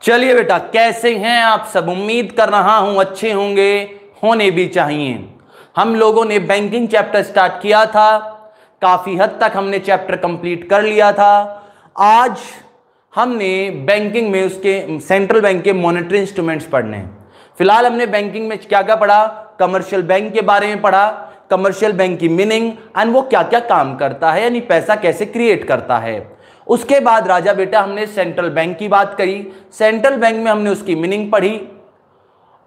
चलिए बेटा, कैसे हैं आप सब? उम्मीद कर रहा हूं अच्छे होंगे, होने भी चाहिए। हम लोगों ने बैंकिंग चैप्टर स्टार्ट किया था, काफी हद तक हमने चैप्टर कंप्लीट कर लिया था। आज हमने बैंकिंग में उसके सेंट्रल बैंक के मॉनेटरी इंस्ट्रूमेंट्स पढ़ने हैं। फिलहाल हमने बैंकिंग में क्या क्या पढ़ा? कमर्शियल बैंक के बारे में पढ़ा, कमर्शियल बैंक की मीनिंग एंड वो क्या क्या काम करता है, यानी पैसा कैसे क्रिएट करता है। उसके बाद राजा बेटा हमने सेंट्रल बैंक की बात करी, सेंट्रल बैंक में हमने उसकी मीनिंग पढ़ी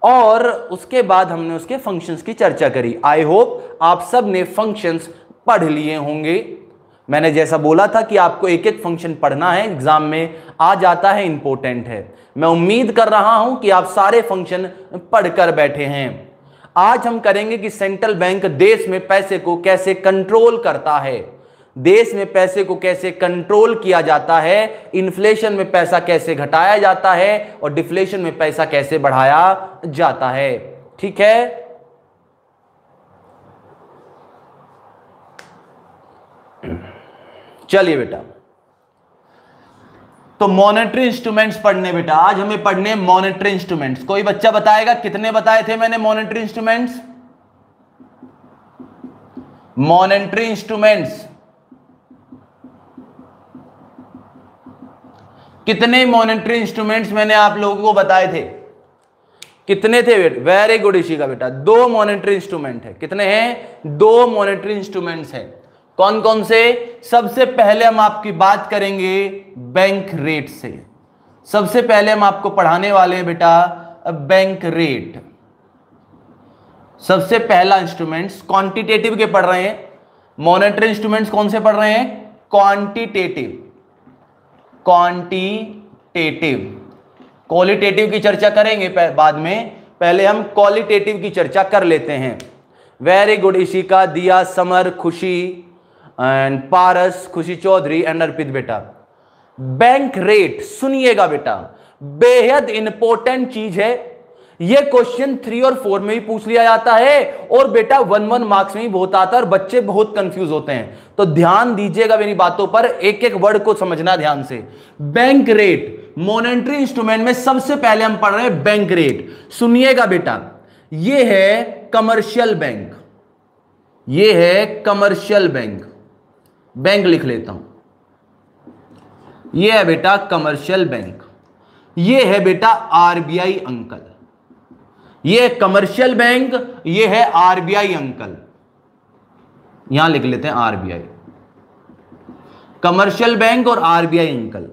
और उसके बाद हमने उसके फंक्शंस की चर्चा करी। आई होप आप सब ने फंक्शंस पढ़ लिए होंगे। मैंने जैसा बोला था कि आपको एक एक फंक्शन पढ़ना है, एग्जाम में आ जाता है, इंपॉर्टेंट है। मैं उम्मीद कर रहा हूं कि आप सारे फंक्शन पढ़कर बैठे हैं। आज हम करेंगे कि सेंट्रल बैंक देश में पैसे को कैसे कंट्रोल करता है, देश में पैसे को कैसे कंट्रोल किया जाता है, इन्फ्लेशन में पैसा कैसे घटाया जाता है और डिफ्लेशन में पैसा कैसे बढ़ाया जाता है। ठीक है, चलिए बेटा, तो मॉनेटरी इंस्ट्रूमेंट्स पढ़ने बेटा, आज हमें पढ़ने मॉनेटरी इंस्ट्रूमेंट्स। कोई बच्चा बताएगा कितने बताए थे मैंने मॉनेटरी इंस्ट्रूमेंट्स? मॉनेटरी इंस्ट्रूमेंट्स कितने मॉनेटरी इंस्ट्रूमेंट्स मैंने आप लोगों को बताए थे? कितने थे बेटा? वेरी गुड ईशिका बेटा, 2 मॉनेटरी इंस्ट्रूमेंट है। कितने हैं? 2 मॉनेटरी इंस्ट्रूमेंट्स हैं। कौन कौन से? सबसे पहले हम आपकी बात करेंगे बैंक रेट से। सबसे पहले हम आपको पढ़ाने वाले हैं बेटा बैंक रेट। सबसे पहला इंस्ट्रूमेंट्स क्वांटिटेटिव के पढ़ रहे हैं। मॉनेटरी इंस्ट्रूमेंट्स कौन से पढ़ रहे हैं? क्वांटिटेटिव। क्वांटिटेटिव, क्वालिटेटिव की चर्चा करेंगे बाद में, पहले हम क्वालिटेटिव की चर्चा कर लेते हैं। वेरी गुड ईशिका, दिया, समर, खुशी एंड पारस, खुशी चौधरी एंड अर्पित बेटा। बैंक रेट सुनिएगा बेटा, बेहद इंपॉर्टेंट चीज है। यह क्वेश्चन 3 और 4 में भी पूछ लिया जाता है और बेटा 1 मार्क्स में भी बहुत आता है और बच्चे बहुत कंफ्यूज होते हैं। तो ध्यान दीजिएगा मेरी बातों पर, एक एक वर्ड को समझना ध्यान से। बैंक रेट मॉनेटरी इंस्ट्रूमेंट में सबसे पहले हम पढ़ रहे हैं बैंक रेट। सुनिएगा बेटा, यह है कमर्शियल बैंक, यह है कमर्शियल बैंक। बैंक लिख लेता हूं, यह है बेटा कमर्शियल बैंक। यह है बेटा आरबीआई अंकल, ये कमर्शियल बैंक, ये है आरबीआई अंकल। यहां लिख लेते हैं आरबीआई, कमर्शियल बैंक और आरबीआई अंकल।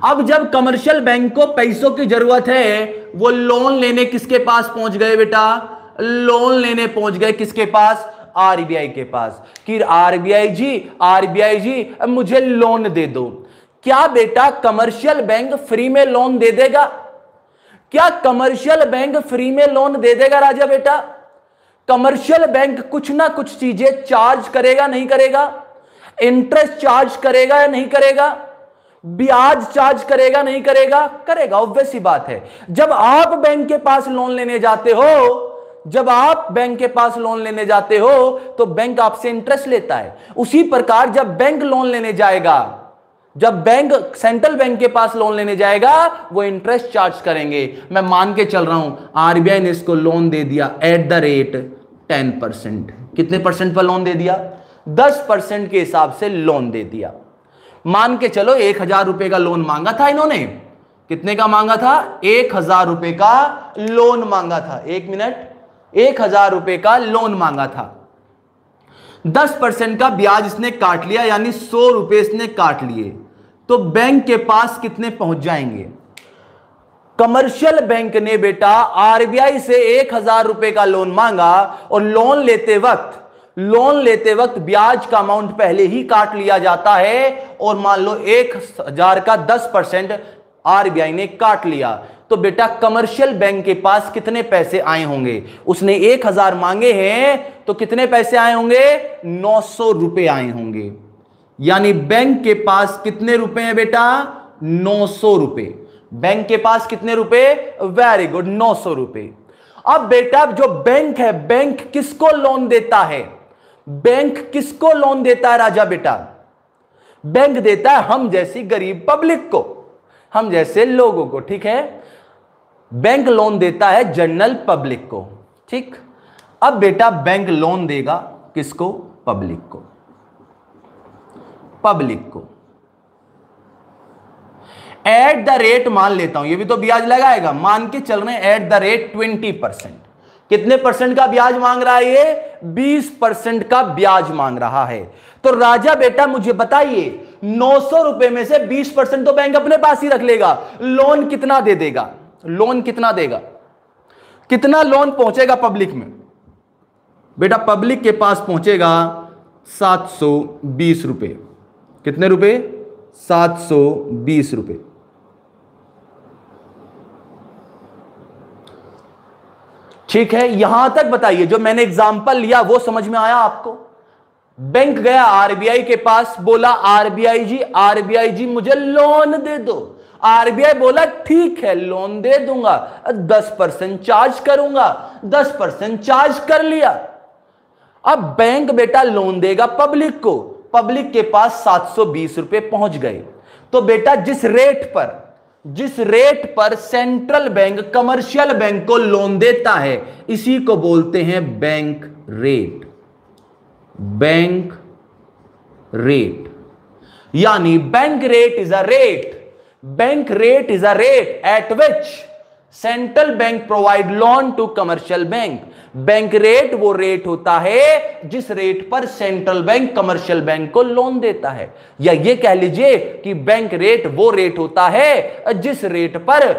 अब जब कमर्शियल बैंक को पैसों की जरूरत है, वो लोन लेने किसके पास पहुंच गए बेटा? लोन लेने पहुंच गए किसके पास? आरबीआई के पास। कि आरबीआई जी मुझे लोन दे दो। क्या बेटा कमर्शियल बैंक फ्री में लोन दे देगा? क्या कमर्शियल बैंक फ्री में लोन दे देगा राजा बेटा? कमर्शियल बैंक कुछ ना कुछ चीजें चार्ज करेगा, नहीं करेगा? इंटरेस्ट चार्ज करेगा या नहीं करेगा? ब्याज चार्ज करेगा, नहीं करेगा? करेगा, ऑब्वियस सी बात है। जब आप बैंक के पास लोन लेने जाते हो, जब आप बैंक के पास लोन लेने जाते हो तो बैंक आपसे इंटरेस्ट लेता है। उसी प्रकार जब बैंक लोन लेने जाएगा, जब बैंक सेंट्रल बैंक के पास लोन लेने जाएगा, वो इंटरेस्ट चार्ज करेंगे। मैं मान के चल रहा हूं आरबीआई ने इसको लोन दे दिया एट द रेट 10%। कितने परसेंट पर लोन दे दिया? 10% के हिसाब से लोन दे दिया। मान के चलो 1000 रुपए का लोन मांगा था इन्होंने। कितने का मांगा था? 1000 रुपए का लोन मांगा था। 1 मिनट, 1000 रुपए का लोन मांगा था। 10% का ब्याज इसने काट लिया, यानी 100 रुपए इसने काट लिए। तो बैंक के पास कितने पहुंच जाएंगे? कमर्शियल बैंक ने बेटा आरबीआई से 1000 रुपए का लोन मांगा और लोन लेते वक्त ब्याज का अमाउंट पहले ही काट लिया जाता है और मान लो 1000 का 10% आरबीआई ने काट लिया। तो बेटा कमर्शियल बैंक के पास कितने पैसे आए होंगे? उसने 1000 मांगे हैं तो कितने पैसे आए होंगे? 900 रुपए आए होंगे। यानी बैंक के पास कितने रुपए हैं बेटा? 900 रुपए। बैंक के पास कितने रुपए? वेरी गुड, 900 रुपए। अब बेटा जो बैंक है, बैंक किसको लोन देता है? बैंक किसको लोन देता है राजा बेटा? बैंक देता है हम जैसी गरीब पब्लिक को, हम जैसे लोगों को, ठीक है। बैंक लोन देता है जनरल पब्लिक को, ठीक। अब बेटा बैंक लोन देगा किसको? पब्लिक को, पब्लिक को एट द रेट, मान लेता हूं ये भी तो ब्याज लगाएगा, मान के चल रहे हैं एट द रेट 20%। कितने परसेंट का ब्याज मांग रहा है ये? 20% का ब्याज मांग रहा है। तो राजा बेटा मुझे बताइए 900 रुपए में से 20% तो बैंक अपने पास ही रख लेगा, लोन कितना दे देगा? लोन कितना देगा? कितना लोन पहुंचेगा पब्लिक में? बेटा पब्लिक के पास पहुंचेगा 720 रुपए। कितने रुपए? 720 रुपए। ठीक है, यहां तक बताइए, जो मैंने एग्जांपल लिया वो समझ में आया आपको? बैंक गया आरबीआई के पास, बोला आरबीआई जी मुझे लोन दे दो। आरबीआई बोला ठीक है लोन दे दूंगा, 10% चार्ज करूंगा। 10% चार्ज कर लिया। अब बैंक बेटा लोन देगा पब्लिक को, पब्लिक के पास 720 रुपए पहुंच गए। तो बेटा जिस रेट पर सेंट्रल बैंक कमर्शियल बैंक को लोन देता है, इसी को बोलते हैं बैंक रेट। बैंक रेट यानी bank rate is a rate, bank rate is a rate at which central bank provide loan to commercial bank. Bank rate वो रेट होता है जिस रेट पर सेंट्रल बैंक कमर्शियल बैंक को loan देता है, या ये कह लीजिए कि बैंक रेट वो रेट होता है जिस रेट पर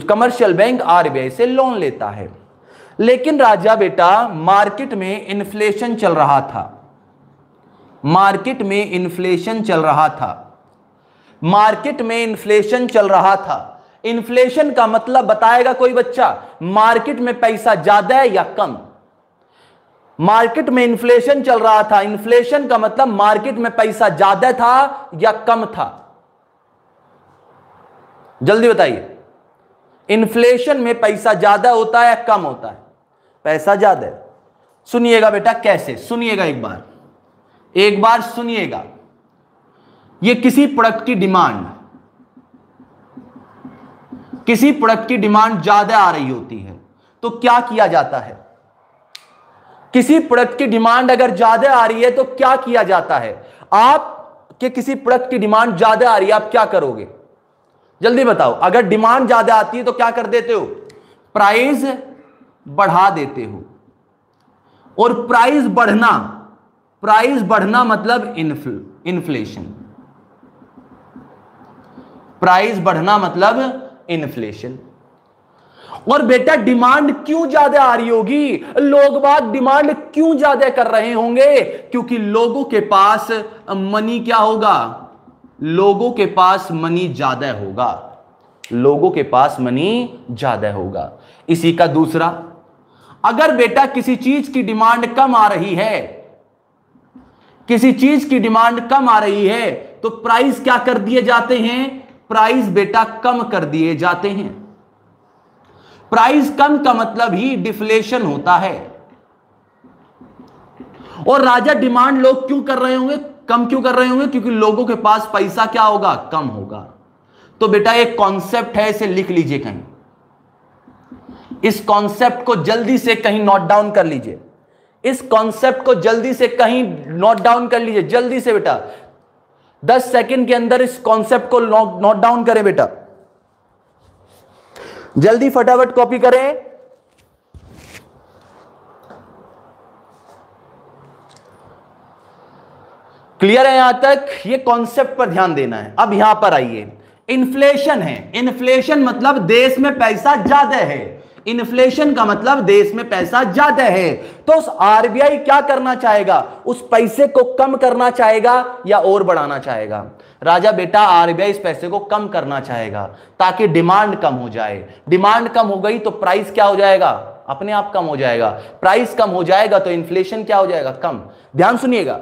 कमर्शियल बैंक आरबीआई से लोन लेता है। लेकिन राजा बेटा मार्केट में इन्फ्लेशन चल रहा था, मार्केट में इन्फ्लेशन चल रहा था, मार्केट में इन्फ्लेशन चल रहा था। इन्फ्लेशन का मतलब बताएगा कोई बच्चा? मार्केट में पैसा ज्यादा है या कम? मार्केट में इन्फ्लेशन चल रहा था, इन्फ्लेशन का मतलब मार्केट में पैसा ज्यादा था या कम था? जल्दी बताइए। इन्फ्लेशन में पैसा ज्यादा होता है या कम होता है? पैसा ज्यादा है। सुनिएगा बेटा कैसे, सुनिएगा एक बार सुनिएगा। ये किसी प्रोडक्ट की डिमांड, किसी प्रोडक्ट की डिमांड ज्यादा आ रही होती है तो क्या किया जाता है? किसी प्रोडक्ट की डिमांड अगर ज्यादा आ रही है तो क्या किया जाता है? आप के किसी प्रोडक्ट की डिमांड ज्यादा आ रही है, आप क्या करोगे? जल्दी बताओ। अगर डिमांड ज्यादा आती है तो क्या कर देते हो? प्राइस बढ़ा देते हो। और प्राइस बढ़ना मतलब इन्फ्लेशन। प्राइस बढ़ना मतलब इन्फ्लेशन। और बेटा डिमांड क्यों ज्यादा आ रही होगी? लोग बात डिमांड क्यों ज्यादा कर रहे होंगे? क्योंकि लोगों के पास मनी क्या होगा? लोगों के पास मनी ज्यादा होगा, लोगों के पास मनी ज्यादा होगा। इसी का दूसरा, अगर बेटा किसी चीज की डिमांड कम आ रही है, किसी चीज की डिमांड कम आ रही है तो प्राइस क्या कर दिए जाते हैं? प्राइस बेटा कम कर दिए जाते हैं। प्राइस कम का मतलब ही डिफ्लेशन होता है। और राजा डिमांड लोग क्यों कर रहे होंगे, कम क्यों कर रहे होंगे? क्योंकि लोगों के पास पैसा क्या होगा? कम होगा। तो बेटा एक कॉन्सेप्ट है, इसे लिख लीजिए कहीं, इस कॉन्सेप्ट को जल्दी से कहीं नोट डाउन कर लीजिए, इस कॉन्सेप्ट को जल्दी से कहीं नोट डाउन कर लीजिए, जल्दी से बेटा 10 सेकंड के अंदर इस कॉन्सेप्ट को नोट डाउन करें बेटा, जल्दी फटाफट कॉपी करें। क्लियर है यहां तक? ये कॉन्सेप्ट पर ध्यान देना है। अब यहां पर आइए, इन्फ्लेशन है, इन्फ्लेशन मतलब देश में पैसा ज्यादा है, इन्फ्लेशन का मतलब देश में पैसा ज्यादा है। तो उस आरबीआई क्या करना चाहेगा? उस पैसे को कम करना चाहेगा या और बढ़ाना चाहेगा? राजा बेटा आरबीआई इस पैसे को कम करना चाहेगा ताकि डिमांड कम हो जाए। डिमांड कम हो गई तो प्राइस क्या हो जाएगा? अपने आप कम हो जाएगा। प्राइस कम हो जाएगा तो इन्फ्लेशन क्या हो जाएगा? कम। ध्यान सुनिएगा,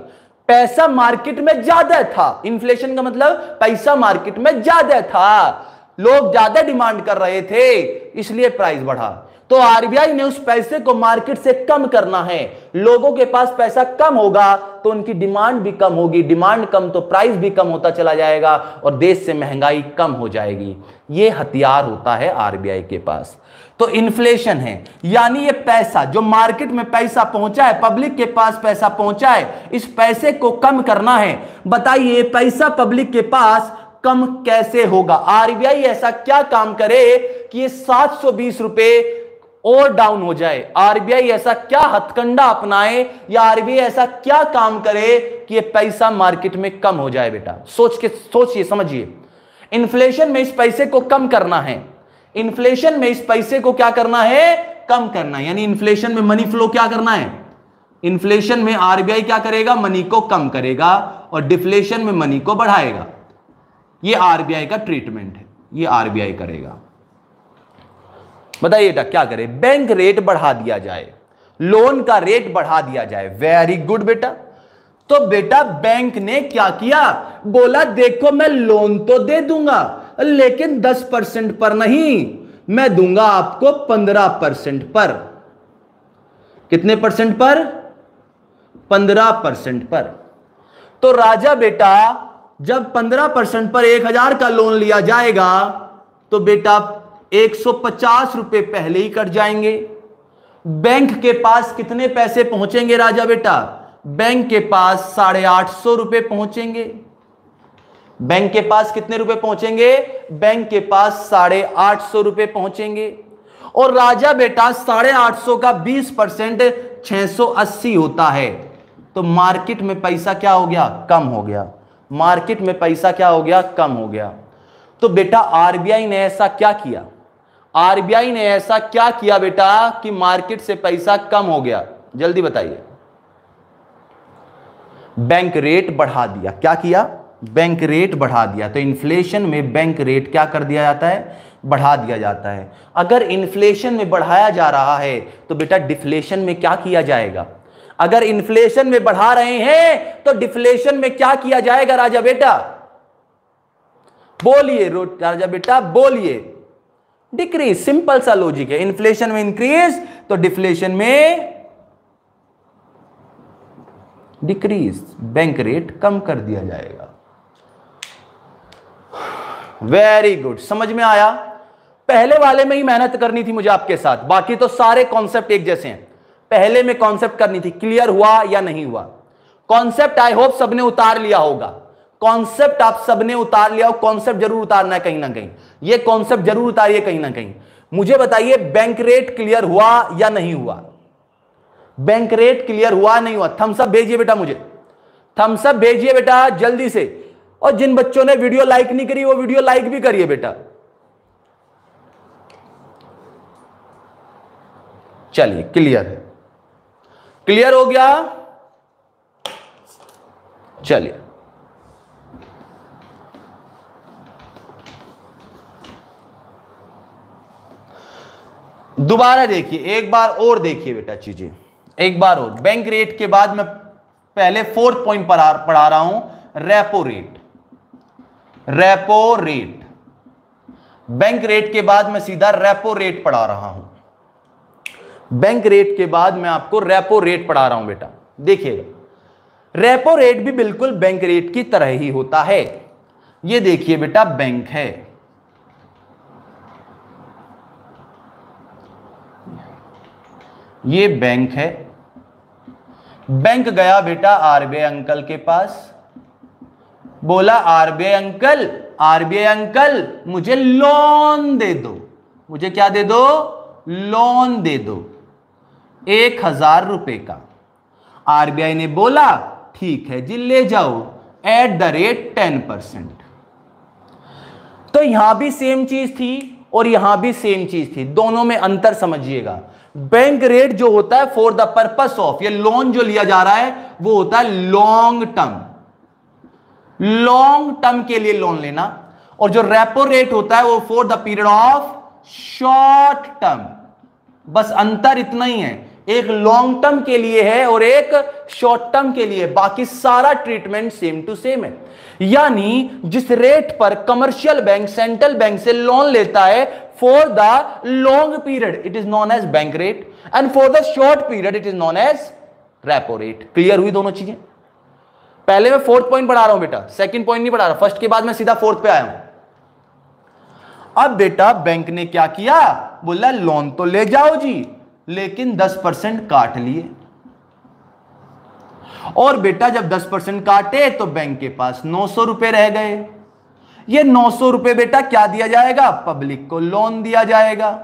पैसा मार्केट में ज्यादा था, इन्फ्लेशन का मतलब पैसा मार्केट में ज्यादा था, लोग ज्यादा डिमांड कर रहे थे इसलिए प्राइस बढ़ा। तो आरबीआई ने उस पैसे को मार्केट से कम करना है। लोगों के पास पैसा कम होगा तो उनकी डिमांड भी कम होगी, डिमांड कम तो प्राइस भी कम होता चला जाएगा और देश से महंगाई कम हो जाएगी। यह हथियार होता है आरबीआई के पास। तो इन्फ्लेशन है, यानी ये पैसा जो मार्केट में पैसा पहुंचा है, पब्लिक के पास पैसा पहुंचा है, इस पैसे को कम करना है। बताइए पैसा पब्लिक के पास कम कैसे होगा? आरबीआई ऐसा क्या काम करे कि ये 720 रुपए और डाउन हो जाए? आरबीआई ऐसा क्या हथकंडा अपनाए या आरबीआई ऐसा क्या काम करे कि ये पैसा मार्केट में कम हो जाए? बेटा सोचिए, समझिए। इन्फ्लेशन में इस पैसे को कम करना है, इन्फ्लेशन में इस पैसे को क्या करना है? कम करना है। यानी इन्फ्लेशन में मनी फ्लो क्या करना है? इन्फ्लेशन में आरबीआई क्या करेगा? मनी को कम करेगा और डिफ्लेशन में मनी को बढ़ाएगा। यह आरबीआई का ट्रीटमेंट है, यह आरबीआई करेगा। बताइए बेटा क्या करे? बैंक रेट बढ़ा दिया जाए, लोन का रेट बढ़ा दिया जाए। वेरी गुड बेटा। तो बेटा बैंक ने क्या किया? बोला देखो मैं लोन तो दे दूंगा लेकिन 10% पर नहीं, मैं दूंगा आपको 15% पर। कितने परसेंट पर? 15% पर। तो राजा बेटा जब 15% पर 1000 का लोन लिया जाएगा तो बेटा 150 रुपए पहले ही कट जाएंगे। बैंक के पास कितने पैसे पहुंचेंगे राजा बेटा? बैंक के पास 850 रुपए पहुंचेंगे। बैंक के पास कितने रुपए पहुंचेंगे? बैंक के पास 850 रुपए पहुंचेंगे। और राजा बेटा 850 का 20% 680 होता है। तो मार्केट में पैसा क्या हो गया? कम हो गया। मार्केट में पैसा क्या हो गया? कम हो गया। तो बेटा आरबीआई ने ऐसा क्या किया? आरबीआई ने ऐसा क्या किया बेटा कि मार्केट से पैसा कम हो गया? जल्दी बताइए। बैंक रेट बढ़ा दिया। क्या किया? बैंक रेट बढ़ा दिया। तो इन्फ्लेशन में बैंक रेट क्या कर दिया जाता है? बढ़ा दिया जाता है। अगर इन्फ्लेशन में बढ़ाया जा रहा है तो बेटा डिफ्लेशन में क्या किया जाएगा? अगर इन्फ्लेशन में बढ़ा रहे हैं तो डिफ्लेशन में क्या किया जाएगा राजा बेटा? बोलिए राजा बेटा, बोलिए। डिक्रीज। सिंपल सा लॉजिक है। इन्फ्लेशन में इंक्रीज तो डिफ्लेशन में डिक्रीज। बैंक रेट कम कर दिया जाएगा। वेरी गुड, समझ में आया? पहले वाले में ही मेहनत करनी थी मुझे आपके साथ, बाकी तो सारे कॉन्सेप्ट एक जैसे हैं। पहले में कॉन्सेप्ट करनी थी। क्लियर हुआ या नहीं हुआ? कॉन्सेप्ट आई होप सबने उतार लिया होगा। कॉन्सेप्ट आप सबने उतार लिया हो। कॉन्सेप्ट जरूर उतारना है कहीं ना कहीं। ये कॉन्सेप्ट जरूर उतारिए कहीं ना कहीं। मुझे बताइए बैंक रेट क्लियर हुआ या नहीं हुआ? बैंक रेट क्लियर हुआ नहीं हुआ? थम्स अप भेजिए बेटा, मुझे थम्स अप भेजिए बेटा जल्दी से। और जिन बच्चों ने वीडियो लाइक नहीं करी वो वीडियो लाइक भी करिए बेटा। चलिए क्लियर है? क्लियर हो गया? चलिए दोबारा देखिए, एक बार और देखिए बेटा चीजें, एक बार और। बैंक रेट के बाद मैं पहले 4th पॉइंट पढ़ा रहा हूं, repo rate. Repo rate, bank rate के बाद मैं सीधा रेपो रेट पढ़ा रहा हूं। बैंक रेट के बाद मैं आपको रेपो रेट पढ़ा रहा हूं बेटा। देखिएगा रेपो रेट भी बिल्कुल बैंक रेट की तरह ही होता है। ये देखिए बेटा बैंक है, ये बैंक है। बैंक गया बेटा आरबीआई अंकल के पास, बोला आरबीआई अंकल मुझे लोन दे दो। मुझे क्या दे दो? लोन दे दो 1000 रुपए का। आरबीआई ने बोला ठीक है जी ले जाओ @10%। तो यहां भी सेम चीज थी और यहां भी सेम चीज थी। दोनों में अंतर समझिएगा। बैंक रेट जो होता है फॉर द पर्पस ऑफ, ये लोन जो लिया जा रहा है वो होता है लॉन्ग टर्म, लॉन्ग टर्म के लिए लोन लेना। और जो रेपो रेट होता है वो for the period of short term. बस अंतर इतना ही है। एक लॉन्ग टर्म के लिए है और एक शॉर्ट टर्म के लिए, बाकी सारा ट्रीटमेंट सेम टू सेम है। यानी जिस रेट पर कमर्शियल बैंक सेंट्रल बैंक से लोन लेता है for the long period it is known as bank rate and for the short period it is known as repo rate. Clear हुई दोनों चीजें? पहले मैं फोर्थ पॉइंट पढ़ा रहा हूं बेटा, सेकंड पॉइंट नहीं पढ़ा रहा, फर्स्ट के बाद मैं सीधा फोर्थ पे आया हूं। अब बेटा बैंक ने क्या किया, बोला लोन तो ले जाओ जी, लेकिन 10% काट लिए। और बेटा जब 10% काटे तो बैंक के पास 900 रुपए रह गए। ये 900 रुपए बेटा क्या दिया जाएगा, पब्लिक को लोन दिया जाएगा।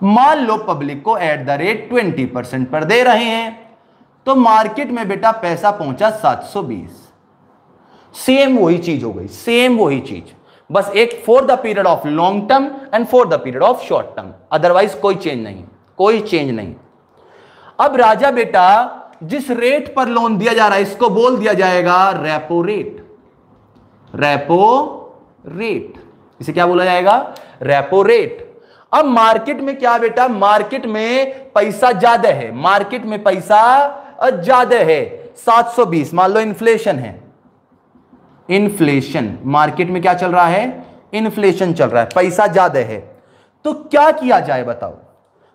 मान लो पब्लिक को एट द रेट 20% पर दे रहे हैं, तो मार्केट में बेटा पैसा पहुंचा 720। सेम वही चीज हो गई, सेम वही चीज, बस एक for the period of long term and for the period of short term, otherwise कोई चेंज नहीं, कोई चेंज नहीं। अब राजा बेटा जिस रेट पर लोन दिया जा रहा है इसको बोल दिया जाएगा रेपो रेट। रेपो रेट, इसे क्या बोला जाएगा, रेपो रेट। अब मार्केट में क्या बेटा, मार्केट में पैसा ज्यादा है, मार्केट में पैसा ज्यादा है 720, मान लो इन्फ्लेशन है, इन्फ्लेशन मार्केट में क्या चल रहा है, इन्फ्लेशन चल रहा है, पैसा ज्यादा है, तो क्या किया जाए बताओ।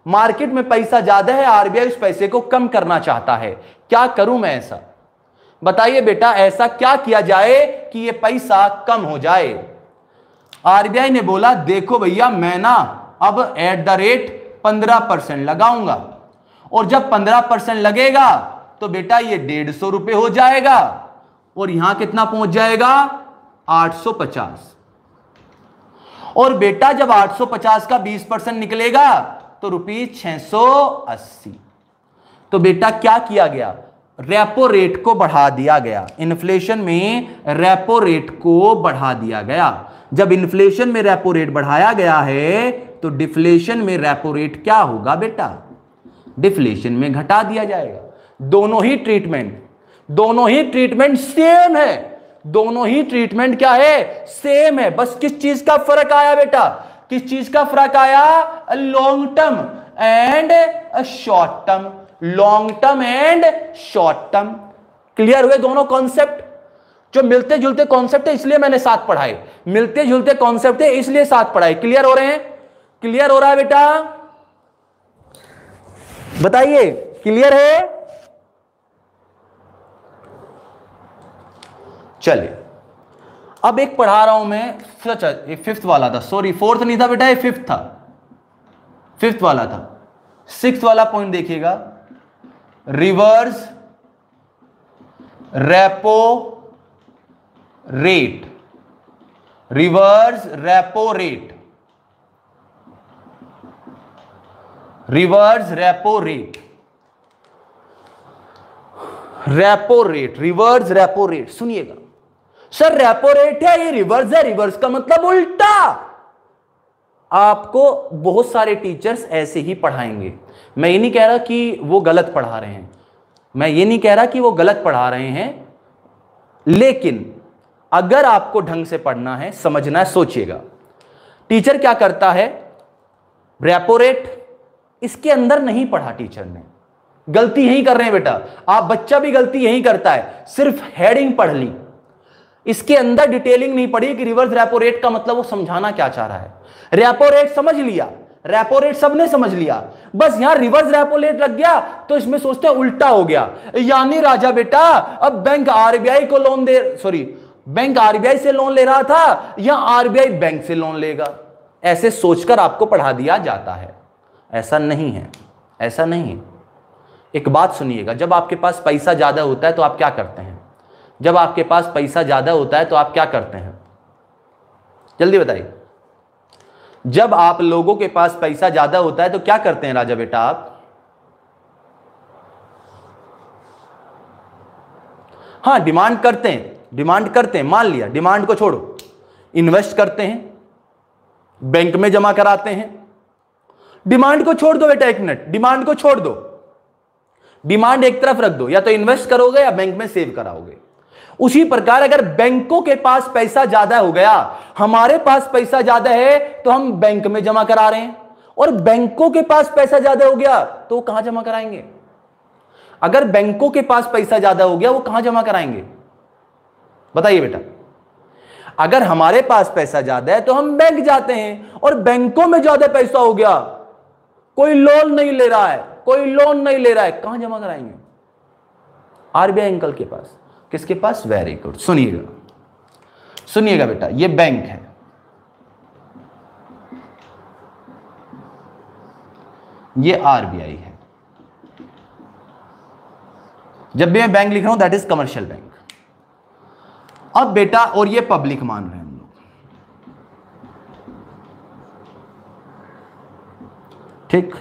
मार्केट में पैसा ज्यादा है, आरबीआई उस पैसे को कम करना चाहता है, क्या करूं मैं ऐसा, बताइए बेटा ऐसा क्या किया जाए कि ये पैसा कम हो जाए। आरबीआई ने बोला देखो भैया मैं ना अब एट द रेट 15% लगाऊंगा, और जब 15% लगेगा तो बेटा ये 150 रुपए हो जाएगा, और यहां कितना पहुंच जाएगा 850। और बेटा जब 850 का 20% निकलेगा तो ₹680। तो बेटा क्या किया गया, रेपो रेट को बढ़ा दिया गया, इन्फ्लेशन में रेपो रेट को बढ़ा दिया गया। जब इन्फ्लेशन में रेपो रेट बढ़ाया गया है तो डिफ्लेशन में रेपो रेट क्या होगा बेटा, डिफ्लेशन में घटा दिया जाएगा। दोनों ही ट्रीटमेंट सेम है, दोनों ही ट्रीटमेंट क्या है, सेम है, बस किस चीज का फर्क आया बेटा, किस चीज का फर्क आया, long term and short term, long term and short term. Clear हुए दोनों कॉन्सेप्ट, जो मिलते जुलते कॉन्सेप्ट है इसलिए मैंने साथ पढ़ाए, मिलते जुलते कॉन्सेप्ट है इसलिए साथ पढ़ाए। क्लियर हो रहे हैं, क्लियर हो रहा है बेटा, बताइए क्लियर है। चलिए अब एक पढ़ा रहा हूं मैं, फिफ्थ वाला था, सॉरी फोर्थ नहीं था बेटा, ये फिफ्थ था, फिफ्थ वाला था। सिक्स्थ वाला पॉइंट देखिएगा, reverse repo rate, reverse repo rate, reverse repo rate, repo rate, reverse repo rate. सुनिएगा सर रेपो रेट है, ये रिवर्स है, रिवर्स का मतलब उल्टा। आपको बहुत सारे टीचर्स ऐसे ही पढ़ाएंगे, मैं ये नहीं कह रहा कि वो गलत पढ़ा रहे हैं, मैं ये नहीं कह रहा कि वो गलत पढ़ा रहे हैं, लेकिन अगर आपको ढंग से पढ़ना है, समझना है, सोचिएगा। टीचर क्या करता है, रेपो रेट इसके अंदर नहीं पढ़ा टीचर ने, गलती यही कर रहे हैं बेटा आप, बच्चा भी गलती यही करता है, सिर्फ हेडिंग पढ़ ली, इसके अंदर डिटेलिंग नहीं पढ़ी कि रिवर्स रेपो रेट का मतलब वो समझाना क्या चाह रहा है। रेपो रेट समझ लिया, रेपो रेट सबने समझ लिया, बस यहां रिवर्स रेपो रेट लग गया तो इसमें सोचते हैं उल्टा हो गया, यानी राजा बेटा अब बैंक आरबीआई को लोन दे, सॉरी बैंक आरबीआई से लोन ले रहा था या आरबीआई बैंक से लोन लेगा, ऐसे सोचकर आपको पढ़ा दिया जाता है। ऐसा नहीं है, ऐसा नहीं है। एक बात सुनिएगा, जब आपके पास पैसा ज्यादा होता है तो आप क्या करते हैं, जब आपके पास पैसा ज्यादा होता है तो आप क्या करते हैं, जल्दी बताइए। जब आप लोगों के पास पैसा ज्यादा होता है तो क्या करते हैं राजा बेटा आप, हाँ डिमांड करते हैं, डिमांड करते हैं, मान लिया डिमांड को छोड़ो, इन्वेस्ट करते हैं, बैंक में जमा कराते हैं। डिमांड को छोड़ दो बेटा, एक मिनट, डिमांड को छोड़ दो, डिमांड एक तरफ रख दो, या तो इन्वेस्ट करोगे या बैंक में सेव कराओगे। उसी प्रकार अगर बैंकों के पास पैसा ज्यादा हो गया, हमारे पास पैसा ज्यादा है तो हम बैंक में जमा करा रहे हैं, और बैंकों के पास पैसा ज्यादा हो गया तो वो कहां जमा कराएंगे? अगर बैंकों के पास पैसा ज्यादा हो गया वो कहां जमा कराएंगे? बताइए बेटा। अगर हमारे पास पैसा ज्यादा है तो हम बैंक जाते हैं, और बैंकों में ज्यादा पैसा हो गया, कोई लोन नहीं ले रहा है, कोई लोन नहीं ले रहा है, कहां जमा कराएंगे? आरबीआई अंकल के पास। किसके पास? Very good. सुनिएगा, सुनिएगा बेटा, ये बैंक है, ये आरबीआई है। जब भी मैं बैंक लिख रहा हूं दैट इज कमर्शियल बैंक। अब बेटा, और ये पब्लिक मान रहे हैं हम लोग, ठीक।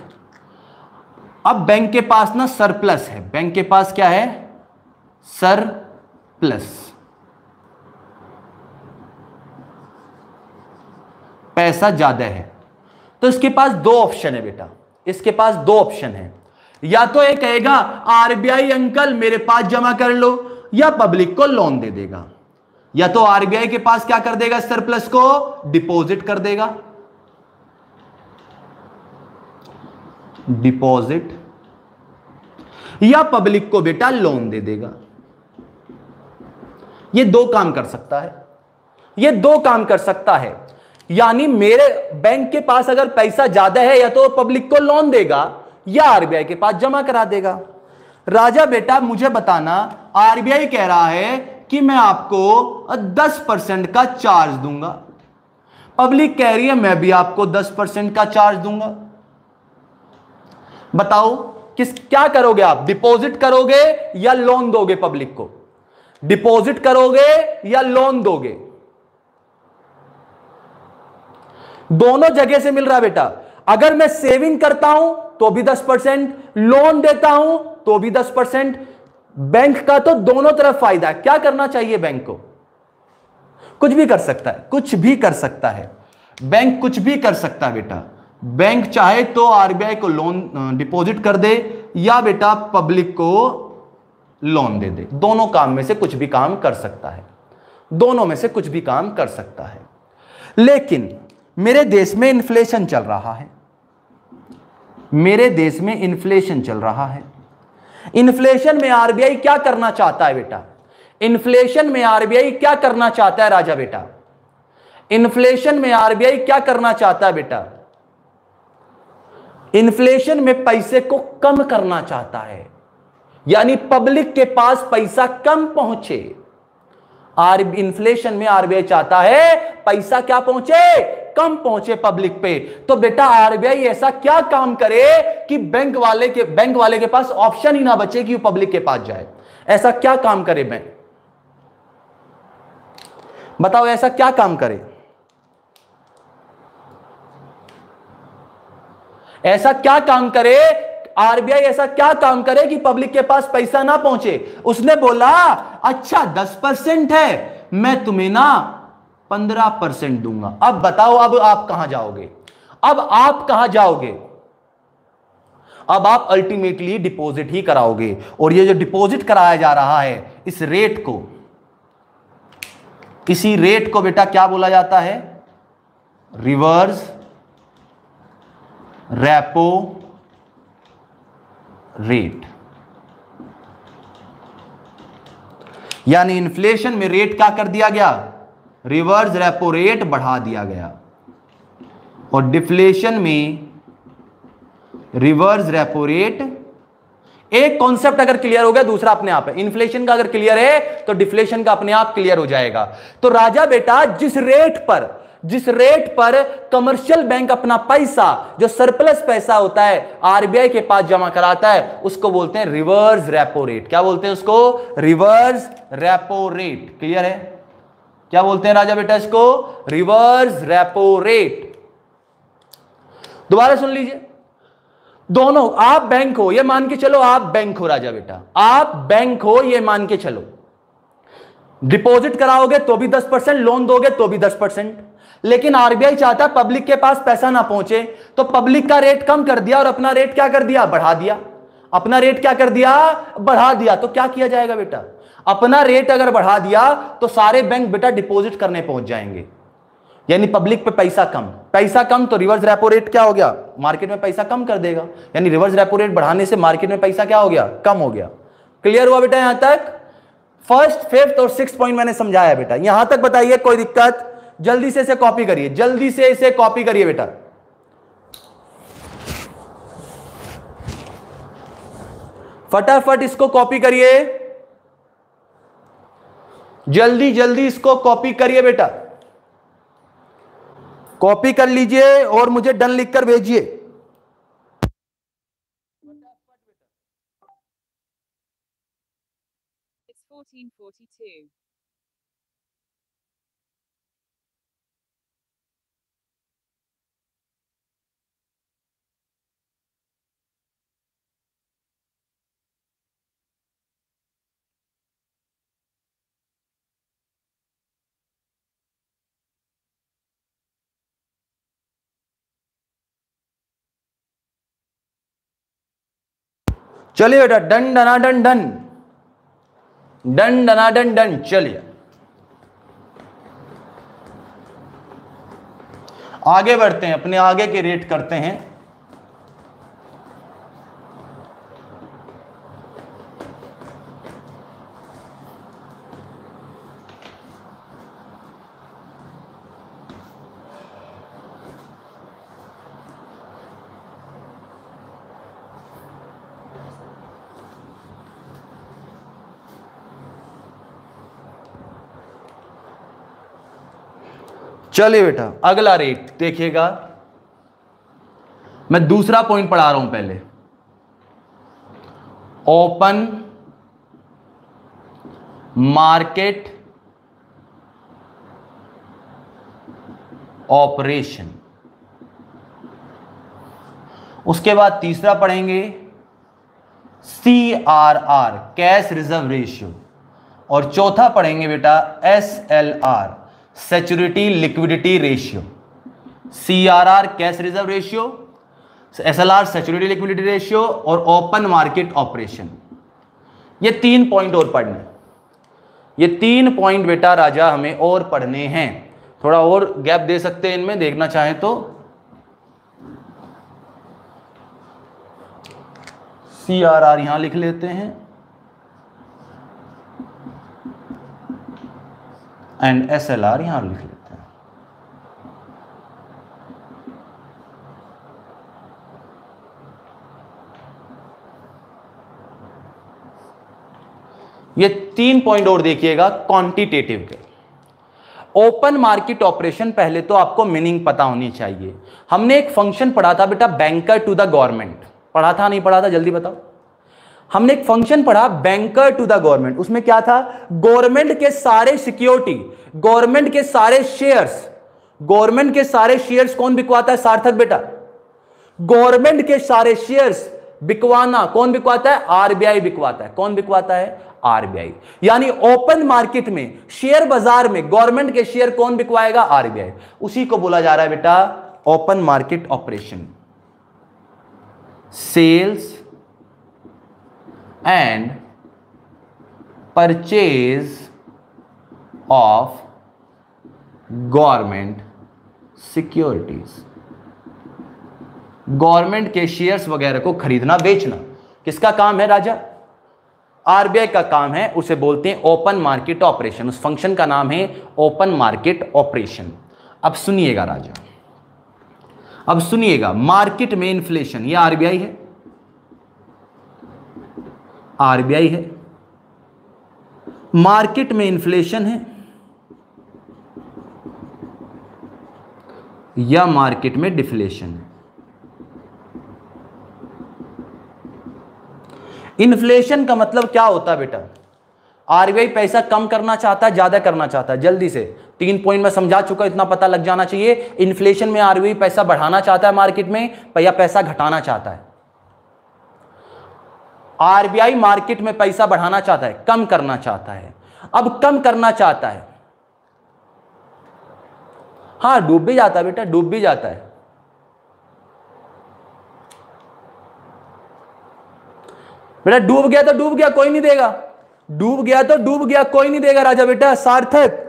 अब बैंक के पास ना सरप्लस है, बैंक के पास क्या है? सरप्लस, पैसा ज्यादा है। तो इसके पास दो ऑप्शन है बेटा, इसके पास दो ऑप्शन है। या तो ये कहेगा आरबीआई अंकल मेरे पास जमा कर लो, या पब्लिक को लोन दे देगा। या तो आरबीआई के पास क्या कर देगा? सरप्लस को डिपॉजिट कर देगा, डिपॉजिट, या पब्लिक को बेटा लोन दे देगा। ये दो काम कर सकता है, ये दो काम कर सकता है। यानी मेरे बैंक के पास अगर पैसा ज्यादा है, या तो पब्लिक को लोन देगा या आरबीआई के पास जमा करा देगा। राजा बेटा मुझे बताना, आरबीआई कह रहा है कि मैं आपको 10% का चार्ज दूंगा, पब्लिक कह रही है मैं भी आपको 10% का चार्ज दूंगा। बताओ क्या करोगे आप? डिपॉजिट करोगे या लोन दोगे पब्लिक को? डिपॉजिट करोगे या लोन दोगे? दोनों जगह से मिल रहा है बेटा। अगर मैं सेविंग करता हूं तो भी 10%, लोन देता हूं तो भी 10%। बैंक का तो दोनों तरफ फायदा है। क्या करना चाहिए बैंक को? कुछ भी कर सकता है, कुछ भी कर सकता है बैंक, कुछ भी कर सकता है बेटा। बैंक चाहे तो आरबीआई को लोन डिपॉजिट कर दे, या बेटा पब्लिक को लोन दे दे। दोनों काम में से कुछ भी काम कर सकता है, दोनों में से कुछ भी काम कर सकता है। लेकिन मेरे देश में इन्फ्लेशन चल रहा है, मेरे देश में इन्फ्लेशन चल रहा है। इन्फ्लेशन में आरबीआई क्या करना चाहता है बेटा? इन्फ्लेशन में आरबीआई क्या करना चाहता है राजा बेटा? इन्फ्लेशन में आरबीआई क्या करना चाहता है बेटा? इन्फ्लेशन में पैसे को कम करना चाहता है, यानी पब्लिक के पास पैसा कम पहुंचे। इन्फ्लेशन में आरबीआई चाहता है पैसा क्या पहुंचे? कम पहुंचे पब्लिक पे। तो बेटा आरबीआई ऐसा क्या काम करे कि बैंक वाले के पास ऑप्शन ही ना बचे कि वो पब्लिक के पास जाए? ऐसा क्या काम करे बैंक? बताओ ऐसा क्या काम करे? ऐसा क्या काम करे आरबीआई? ऐसा क्या काम करे कि पब्लिक के पास पैसा ना पहुंचे? उसने बोला अच्छा 10% है, मैं तुम्हें ना 15% दूंगा। अब बताओ अब आप कहां जाओगे? अब आप कहां जाओगे? अब आप अल्टीमेटली डिपॉजिट ही कराओगे। और ये जो डिपॉजिट कराया जा रहा है, इस रेट को, इसी रेट को बेटा क्या बोला जाता है? Reverse repo rate. यानी इन्फ्लेशन में रेट क्या कर दिया गया? रिवर्स रेपो रेट बढ़ा दिया गया। और डिफ्लेशन में रिवर्स रेपो रेट, एक कॉन्सेप्ट अगर क्लियर हो गया दूसरा अपने आप है। इन्फ्लेशन का अगर क्लियर है तो डिफ्लेशन का अपने आप क्लियर हो जाएगा। तो राजा बेटा जिस रेट पर कमर्शियल बैंक अपना पैसा, जो सरप्लस पैसा होता है, आरबीआई के पास जमा कराता है, उसको बोलते हैं रिवर्स रेपो रेट। क्या बोलते हैं उसको? Reverse repo rate. क्लियर है? क्या बोलते हैं राजा बेटा इसको? Reverse repo rate. दोबारा सुन लीजिए। दोनों, आप बैंक हो ये मान के चलो, आप बैंक हो राजा बेटा, आप बैंक हो ये मान के चलो। डिपॉजिट कराओगे तो भी 10%, लोन दोगे तो भी 10%। लेकिन आरबीआई चाहता है पब्लिक के पास पैसा ना पहुंचे, तो पब्लिक का रेट कम कर दिया और अपना रेट क्या कर दिया? बढ़ा दिया। अपना रेट क्या कर दिया? बढ़ा दिया। तो क्या किया जाएगा बेटा? अपना रेट अगर बढ़ा दिया तो सारे बैंक बेटा डिपॉजिट करने पहुंच जाएंगे। यानी पब्लिक पे पैसा कम तो रिवर्स रेपो रेट क्या हो गया, मार्केट में पैसा कम कर देगा, यानी रिवर्स रेपो रेट बढ़ाने से मार्केट में पैसा क्या हो गया, कम हो गया। क्लियर हुआ बेटा? यहां तक फर्स्ट, फिफ्थ और सिक्स्थ पॉइंट मैंने समझाया बेटा, यहां तक बताइए कोई दिक्कत? जल्दी से इसे कॉपी करिए, जल्दी से इसे कॉपी करिए बेटा। फटाफट इसको कॉपी करिए, जल्दी जल्दी इसको कॉपी करिए बेटा, कॉपी कर लीजिए और मुझे डन लिखकर भेजिए। It's 14:42. चलिए बेटा, डन डना डन डन, डन डना डन डन। चलिए आगे बढ़ते हैं, अपने आगे के रेट करते हैं। चलिए बेटा, अगला रेट देखिएगा, मैं दूसरा पॉइंट पढ़ा रहा हूं पहले। ओपन मार्केट ऑपरेशन, उसके बाद तीसरा पढ़ेंगे CRR कैश रिजर्व रेशियो, और चौथा पढ़ेंगे बेटा SLR security liquidity ratio. CRR cash reserve ratio, SLR security liquidity ratio और ओपन मार्केट ऑपरेशन। ये 3 पॉइंट और पढ़ने, ये 3 पॉइंट बेटा राजा हमें और पढ़ने हैं। थोड़ा और गैप दे सकते हैं इनमें, देखना चाहें तो। CRR यहां लिख लेते हैं एंड SLR यहां लिख लेते हैं। ये 3 पॉइंट और देखिएगा क्वांटिटेटिव के। ओपन मार्केट ऑपरेशन, पहले तो आपको मीनिंग पता होनी चाहिए। हमने एक फंक्शन पढ़ा था बेटा, बैंकर टू द गवर्नमेंट, पढ़ा था नहीं पढ़ा था, जल्दी बताओ। हमने एक फंक्शन पढ़ा बैंकर टू द गवर्नमेंट, उसमें क्या था, गवर्नमेंट के सारे सिक्योरिटी, गवर्नमेंट के सारे शेयर्स, गवर्नमेंट के सारे शेयर्स कौन बिकवाता है, सार्थक बेटा? गवर्नमेंट के सारे शेयर्स बिकवाना कौन बिकवाता है, आरबीआई बिकवाता है। कौन बिकवाता है, आरबीआई। यानी ओपन मार्केट में, शेयर बाजार में गवर्नमेंट के शेयर कौन बिकवाएगा, आरबीआई। उसी को बोला जा रहा है बेटा open market operation. Sales and purchase of government securities, government के शेयर्स वगैरह को खरीदना बेचना किसका काम है राजा, आरबीआई का काम है। उसे बोलते हैं ओपन मार्केट ऑपरेशन, उस फंक्शन का नाम है ओपन मार्केट ऑपरेशन। अब सुनिएगा राजा, अब सुनिएगा, मार्केट में इन्फ्लेशन, ये आरबीआई है, आरबीआई है। मार्केट में इन्फ्लेशन है या मार्केट में डिफ्लेशन है। इन्फ्लेशन का मतलब क्या होता है बेटा, आरबीआई पैसा कम करना चाहता है, ज्यादा करना चाहता है। जल्दी से 3 पॉइंट में समझा चुका, इतना पता लग जाना चाहिए। इन्फ्लेशन में आरबीआई पैसा बढ़ाना चाहता है मार्केट में, या पैसा घटाना चाहता है। आरबीआई मार्केट में पैसा बढ़ाना चाहता है, कम करना चाहता है। अब कम करना चाहता है, हां डूब भी जाता है बेटा, डूब भी जाता है। बेटा डूब गया तो डूब गया, कोई नहीं देगा, डूब गया तो डूब गया, कोई नहीं देगा राजा बेटा, Sarthak.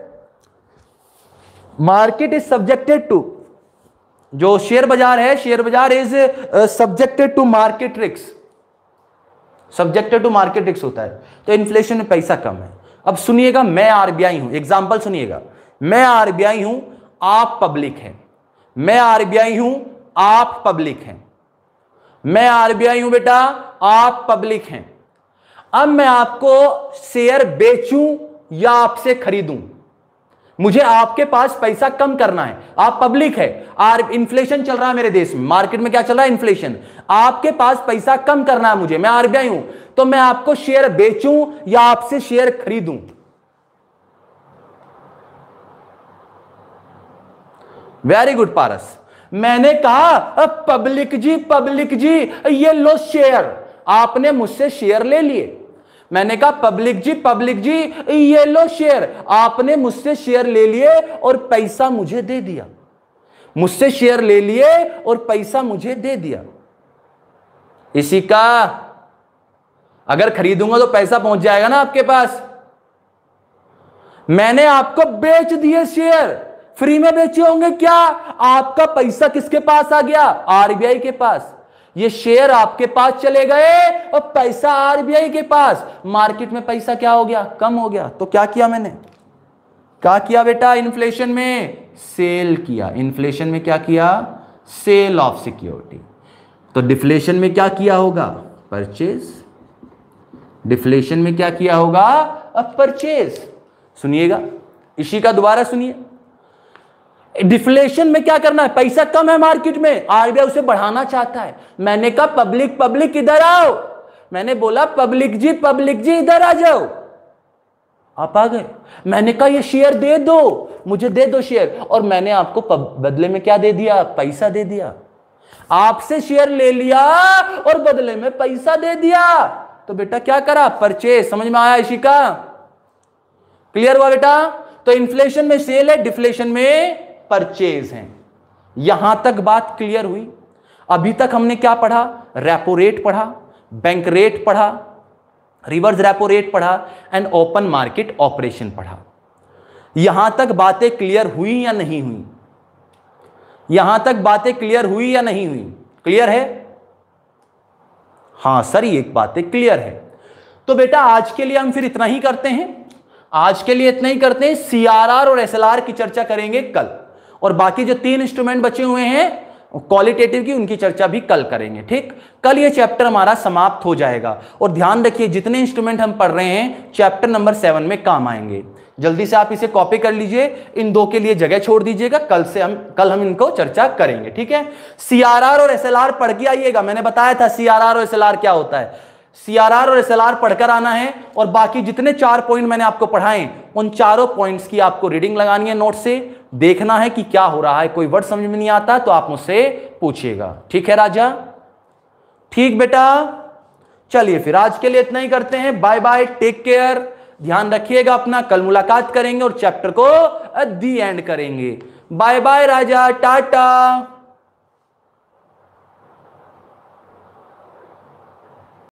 Market is subjected to, जो शेयर बाजार है, शेयर बाजार is subjected to market risk, subjected to market risk होता है, तो इन्फ्लेशन में पैसा कम है। अब सुनिएगा, मैं आरबीआई हूं, एग्जांपल सुनिएगा, मैं आरबीआई हूं, आप पब्लिक हैं, मैं आरबीआई हूं, आप पब्लिक हैं, मैं आरबीआई हूं बेटा, आप पब्लिक हैं। अब मैं आपको शेयर बेचूं या आपसे खरीदूं, मुझे आपके पास पैसा कम करना है, आप पब्लिक है, इन्फ्लेशन चल रहा है मेरे देश में, मार्केट में क्या चल रहा है, इन्फ्लेशन, आपके पास पैसा कम करना है मुझे, मैं आरबीआई हूं, तो मैं आपको शेयर बेचूं या आपसे शेयर खरीदूं। वेरी गुड पारस, मैंने कहा पब्लिक जी ये लो शेयर, आपने मुझसे शेयर ले लिए, मैंने कहा पब्लिक जी ये लो शेयर, आपने मुझसे शेयर ले लिए और पैसा मुझे दे दिया, मुझसे शेयर ले लिए और पैसा मुझे दे दिया। इसी का अगर खरीदूंगा तो पैसा पहुंच जाएगा ना आपके पास। मैंने आपको बेच दिए शेयर, फ्री में बेचे होंगे क्या, आपका पैसा किसके पास आ गया, आरबीआई के पास, ये शेयर आपके पास चले गए और पैसा आरबीआई के पास, मार्केट में पैसा क्या हो गया, कम हो गया। तो क्या किया मैंने, क्या किया बेटा, इन्फ्लेशन में सेल किया, इन्फ्लेशन में क्या किया, सेल ऑफ सिक्योरिटी। तो डिफ्लेशन में क्या किया होगा, परचेज, डिफ्लेशन में क्या किया होगा, अब परचेज। सुनिएगा, इसी का दोबारा सुनिए, डिफ्लेशन में क्या करना है, पैसा कम है मार्केट में, आरबीआई उसे बढ़ाना चाहता है, मैंने कहा पब्लिक इधर आओ, मैंने बोला पब्लिक जी इधर आ जाओ, आप आ गए, मैंने कहा ये शेयर दे दो, मुझे दे दो शेयर, और मैंने आपको बदले में क्या दे दिया, पैसा दे दिया, आपसे शेयर ले लिया और बदले में पैसा दे दिया, तो बेटा क्या करा, परचेज। समझ में आया इसी का, क्लियर हुआ बेटा। तो इन्फ्लेशन में सेल है, डिफ्लेशन में परचेज है। यहां तक बात क्लियर हुई। अभी तक हमने क्या पढ़ा, रेपो रेट पढ़ा, बैंक रेट पढ़ा, रिवर्स रेपो रेट पढ़ा एंड ओपन मार्केट ऑपरेशन पढ़ा। यहां तक बातें क्लियर हुई या नहीं हुई, यहां तक बातें क्लियर हुई या नहीं हुई, क्लियर है, हां सर ये बातें क्लियर है। तो बेटा आज के लिए हम फिर इतना ही करते हैं, आज के लिए इतना ही करते हैं। सीआरआर और एसएलआर की चर्चा करेंगे कल, और बाकी जो 3 इंस्ट्रूमेंट बचे हुए हैं क्वालिटेटिव की, उनकी चर्चा भी कल करेंगे। ठीक, कल ये चैप्टर हमारा समाप्त हो जाएगा। और ध्यान रखिए जितने इंस्ट्रूमेंट हम पढ़ रहे हैं चैप्टर नंबर 7 में काम आएंगे। जल्दी से आप इसे कॉपी कर लीजिए, इन 2 के लिए जगह छोड़ दीजिएगा, कल हम इनको चर्चा करेंगे। ठीक है, सीआरआर और एसएलआर पढ़ के आइएगा, मैंने बताया था सीआरआर और एसएलआर क्या होता है, सीआरआर और एसएलआर पढ़कर आना है, और बाकी जितने 4 पॉइंट मैंने आपको पढ़ाए उन चारों पॉइंट्स की आपको रीडिंग लगानी है, नोट से देखना है कि क्या हो रहा है, कोई वर्ड समझ में नहीं आता तो आप मुझसे पूछिएगा। ठीक है राजा, ठीक बेटा, चलिए फिर आज के लिए इतना ही करते हैं। बाय बाय, टेक केयर, ध्यान रखिएगा अपना, कल मुलाकात करेंगे और चैप्टर को दी एंड करेंगे। बाय बाय राजा, टाटा।